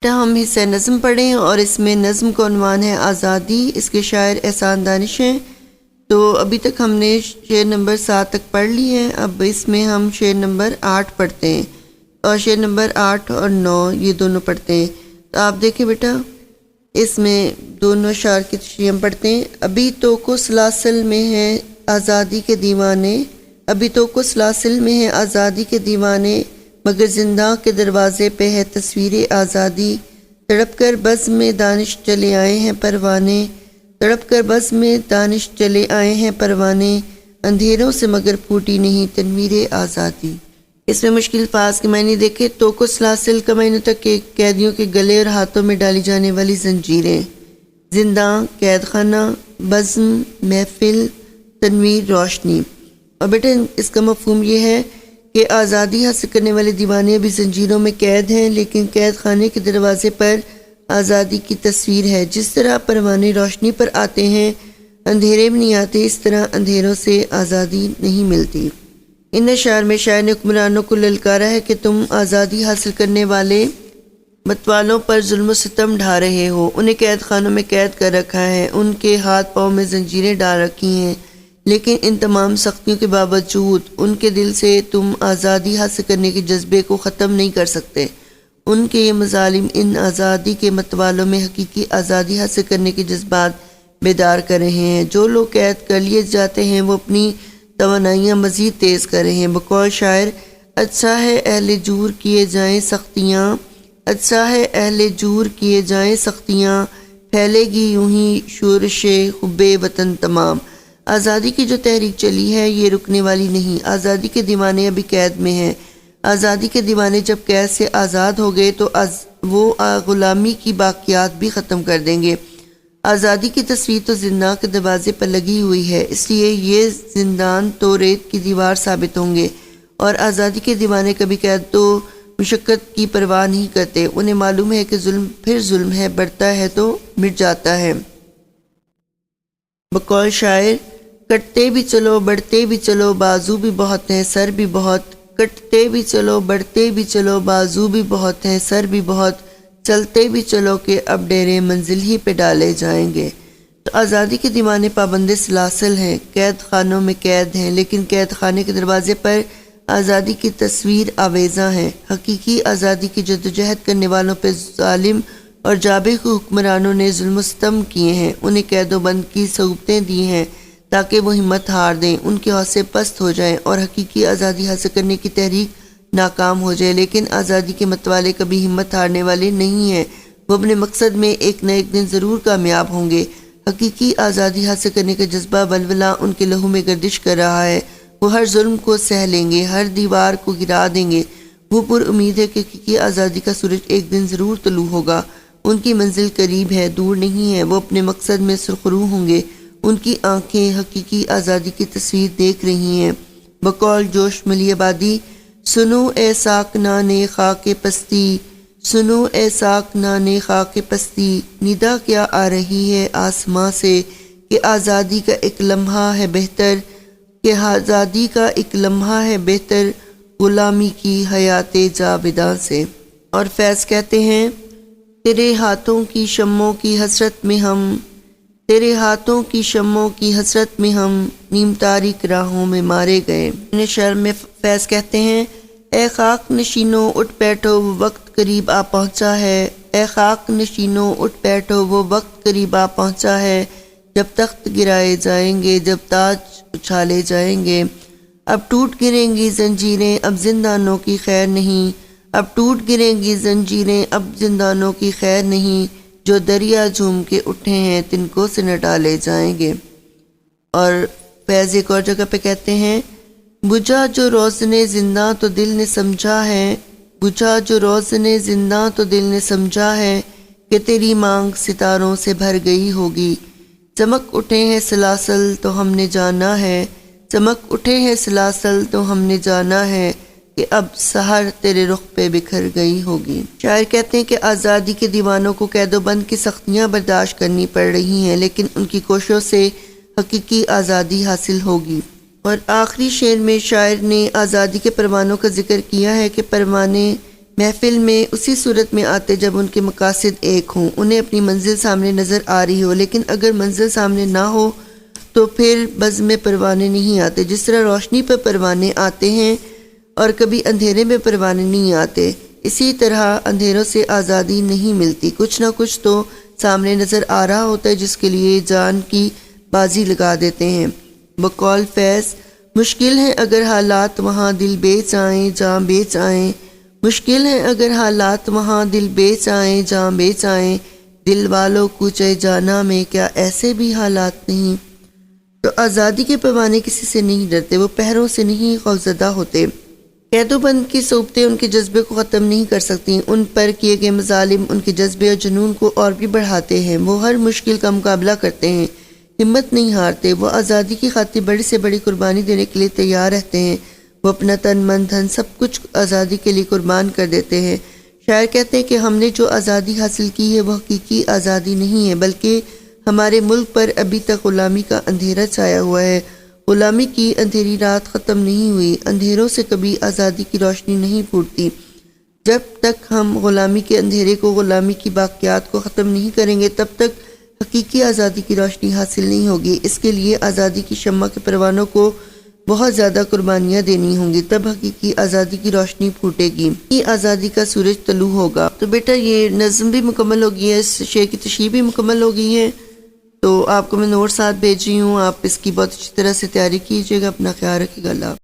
ہم حصہ نظم پڑھیں اور اس میں نظم کا عنوان ہے آزادی، اس کے شاعر احسان دانش ہیں۔ تو ابھی تک ہم نے شعر نمبر 7 تک پڑھ لی ہے، اب اس میں ہم شعر نمبر 8 پڑھتے ہیں اور شعر نمبر 8 اور 9 یہ دونوں پڑھتے ہیں۔ تو آپ دیکھیں بیٹا، اس میں دونوں اشعار کی تشریح ہم پڑھتے ہیں۔ ابھی تو کو سلاسل میں ہیں آزادی کے دیوانے، ابھی تو کو سلاسل میں ہیں آزادی کے دیوانے، مگر زنداں کے دروازے پہ ہے تصویر آزادی، تڑپ کر بزم میں دانش چلے آئے ہیں پروانے، تڑپ کر بزم میں دانش چلے آئے ہیں پروانے، اندھیروں سے مگر پھوٹی نہیں تنویر آزادی۔ اس میں مشکل الفاظ کے معنی دیکھیں تو کو سلاسل کا معنی تک کہ قیدیوں کے گلے اور ہاتھوں میں ڈالی جانے والی زنجیریں، زنداں قید خانہ، بزم محفل، تنویر روشنی۔ اور بیٹا اس کا مفہوم یہ ہے کہ آزادی حاصل کرنے والے دیوانے ابھی زنجیروں میں قید ہیں، لیکن قید خانے کے دروازے پر آزادی کی تصویر ہے۔ جس طرح پروانے روشنی پر آتے ہیں، اندھیرے میں نہیں آتے، اس طرح اندھیروں سے آزادی نہیں ملتی۔ ان اشعار میں شاعر نے حکمرانوں کو للکارا ہے کہ تم آزادی حاصل کرنے والے متوالوں پر ظلم و ستم ڈھا رہے ہو، انہیں قید خانوں میں قید کر رکھا ہے، ان کے ہاتھ پاؤں میں زنجیریں ڈال رکھی ہیں، لیکن ان تمام سختیوں کے باوجود ان کے دل سے تم آزادی حاصل کرنے کے جذبے کو ختم نہیں کر سکتے۔ ان کے یہ مظالم ان آزادی کے متوالوں میں حقیقی آزادی حاصل کرنے کے جذبات بیدار کر رہے ہیں۔ جو لوگ قید کر لیے جاتے ہیں وہ اپنی توانائیاں مزید تیز کر رہے ہیں۔ بقول شاعر، اچھا ہے اہل جور کیے جائیں سختیاں، اچھا ہے اہل جور کیے جائیں سختیاں، پھیلے گی یوں ہی شورش حب وطن تمام۔ آزادی کی جو تحریک چلی ہے یہ رکنے والی نہیں۔ آزادی کے دیوانے ابھی قید میں ہیں۔ آزادی کے دیوانے جب قید سے آزاد ہو گئے تو وہ غلامی کی باقیات بھی ختم کر دیں گے۔ آزادی کی تصویر تو زنداں کے دروازے پر لگی ہوئی ہے، اس لیے یہ زندان تو ریت کی دیوار ثابت ہوں گے۔ اور آزادی کے دیوانے کبھی قید تو مشقت کی پرواہ نہیں کرتے، انہیں معلوم ہے کہ ظلم پھر ظلم ہے، بڑھتا ہے تو مٹ جاتا ہے۔ بقول شاعر، کٹتے بھی چلو بڑھتے بھی چلو بازو بھی بہت ہیں سر بھی بہت، کٹتے بھی چلو بڑھتے بھی چلو بازو بھی بہت ہیں سر بھی بہت، چلتے بھی چلو کہ اب ڈیرے منزل ہی پہ ڈالے جائیں گے۔ تو آزادی کے دیوانے پابند سلاسل ہیں، قید خانوں میں قید ہیں، لیکن قید خانے کے دروازے پر آزادی کی تصویر آویزاں ہیں۔ حقیقی آزادی کی جدوجہد کرنے والوں پہ ظالم اور جابر حکمرانوں نے ظلم و ستم کیے ہیں، انہیں قید و بند کی صعوبتیں دی ہیں تاکہ وہ ہمت ہار دیں، ان کے حوصلے پست ہو جائیں اور حقیقی آزادی حاصل کرنے کی تحریک ناکام ہو جائے۔ لیکن آزادی کے متوالے کبھی ہمت ہارنے والے نہیں ہیں، وہ اپنے مقصد میں ایک نہ ایک دن ضرور کامیاب ہوں گے۔ حقیقی آزادی حاصل کرنے کا جذبہ ولولہ ان کے لہو میں گردش کر رہا ہے، وہ ہر ظلم کو سہ لیں گے، ہر دیوار کو گرا دیں گے۔ وہ پر امید ہے کہ حقیقی آزادی کا سورج ایک دن ضرور طلوع ہوگا، ان کی منزل قریب ہے، دور نہیں ہے، وہ اپنے مقصد میں سرخرو ہوں گے، ان کی آنکھیں حقیقی آزادی کی تصویر دیکھ رہی ہیں۔ بقول جوش ملی آبادی، سنو اے ساکنان خاک پستی، سنو اے ساکنان خاک پستی، ندا کیا آ رہی ہے آسماں سے کہ آزادی کا ایک لمحہ ہے بہتر، کہ آزادی کا ایک لمحہ ہے بہتر غلامی کی حیات جاوداں سے۔ اور فیض کہتے ہیں، تیرے ہاتھوں کی شمعوں کی حسرت میں ہم، تیرے ہاتھوں کی شمعوں کی حسرت میں ہم نیم تاریک راہوں میں مارے گئے۔ اپنے شعر میں فیض کہتے ہیں، اے خاک نشینوں اٹھ بیٹھو وہ وقت قریب آ پہنچا ہے، اے خاک نشینوں اٹھ بیٹھو وہ وقت قریب آ پہنچا ہے، جب تخت گرائے جائیں گے، جب تاج اچھالے جائیں گے، اب ٹوٹ گریں گی زنجیریں اب زندانوں کی خیر نہیں، اب ٹوٹ گریں گی زنجیریں اب زندانوں کی خیر نہیں، جو دریا جھوم کے اٹھے ہیں تنکوں سے نہ ڈالے جائیں گے۔ اور فیض ایک اور جگہ پہ کہتے ہیں، بجھا جو روزن زنداں تو دل نے سمجھا ہے، بجھا جو روزن زنداں تو دل نے سمجھا ہے کہ تیری مانگ ستاروں سے بھر گئی ہوگی، چمک اٹھے ہیں سلاسل تو ہم نے جانا ہے، چمک اٹھے ہیں سلاسل تو ہم نے جانا ہے کہ اب سحر تیرے رخ پہ بکھر گئی ہوگی۔ شاعر کہتے ہیں کہ آزادی کے دیوانوں کو قید و بند کی سختیاں برداشت کرنی پڑ رہی ہیں، لیکن ان کی کوششوں سے حقیقی آزادی حاصل ہوگی۔ اور آخری شعر میں شاعر نے آزادی کے پروانوں کا ذکر کیا ہے کہ پروانے محفل میں اسی صورت میں آتے جب ان کے مقاصد ایک ہوں، انہیں اپنی منزل سامنے نظر آ رہی ہو، لیکن اگر منزل سامنے نہ ہو تو پھر بزم میں پروانے نہیں آتے۔ جس طرح روشنی پہ پروانے آتے ہیں اور کبھی اندھیرے میں پروانے نہیں آتے، اسی طرح اندھیروں سے آزادی نہیں ملتی۔ کچھ نہ کچھ تو سامنے نظر آ رہا ہوتا ہے جس کے لیے جان کی بازی لگا دیتے ہیں۔ بقول فیض، مشکل ہے اگر حالات وہاں دل بیچ آئیں جاں بیچ آئیں، مشکل ہے اگر حالات وہاں دل بیچ آئیں جاں بیچ آئیں، دل والوں کوچے جانا میں کیا ایسے بھی حالات نہیں۔ تو آزادی کے پیمانے کسی سے نہیں ڈرتے، وہ پہروں سے نہیں خوفزدہ ہوتے۔ قید و بند کی صعوبتیں ان کے جذبے کو ختم نہیں کر سکتی، ان پر کیے گئے مظالم ان کے جذبے اور جنون کو اور بھی بڑھاتے ہیں۔ وہ ہر مشکل کا مقابلہ کرتے ہیں، ہمت نہیں ہارتے، وہ آزادی کی خاطر بڑی سے بڑی قربانی دینے کے لیے تیار رہتے ہیں۔ وہ اپنا تن من دھن سب کچھ آزادی کے لیے قربان کر دیتے ہیں۔ شاعر کہتے ہیں کہ ہم نے جو آزادی حاصل کی ہے وہ حقیقی آزادی نہیں ہے، بلکہ ہمارے ملک پر ابھی تک غلامی کا اندھیرا چھایا ہوا ہے۔ غلامی کی اندھیری رات ختم نہیں ہوئی، اندھیروں سے کبھی آزادی کی روشنی نہیں پھوٹتی۔ جب تک ہم غلامی کے اندھیرے کو، غلامی کی باقیات کو ختم نہیں کریں گے، تب تک حقیقی آزادی کی روشنی حاصل نہیں ہوگی۔ اس کے لیے آزادی کی شمع کے پروانوں کو بہت زیادہ قربانیاں دینی ہوں گی، تب حقیقی آزادی کی روشنی پھوٹے گی، یہ آزادی کا سورج طلوع ہوگا۔ تو بیٹا یہ نظم بھی مکمل ہو گئی ہے، اس شعر کی تشریح بھی مکمل ہو گئی ہے، تو آپ کو میں نوٹ ساتھ بھیج رہی ہوں، آپ اس کی بہت اچھی طرح سے تیاری کیجیے گا، اپنا خیال رکھیے گا، اللہ حافظ۔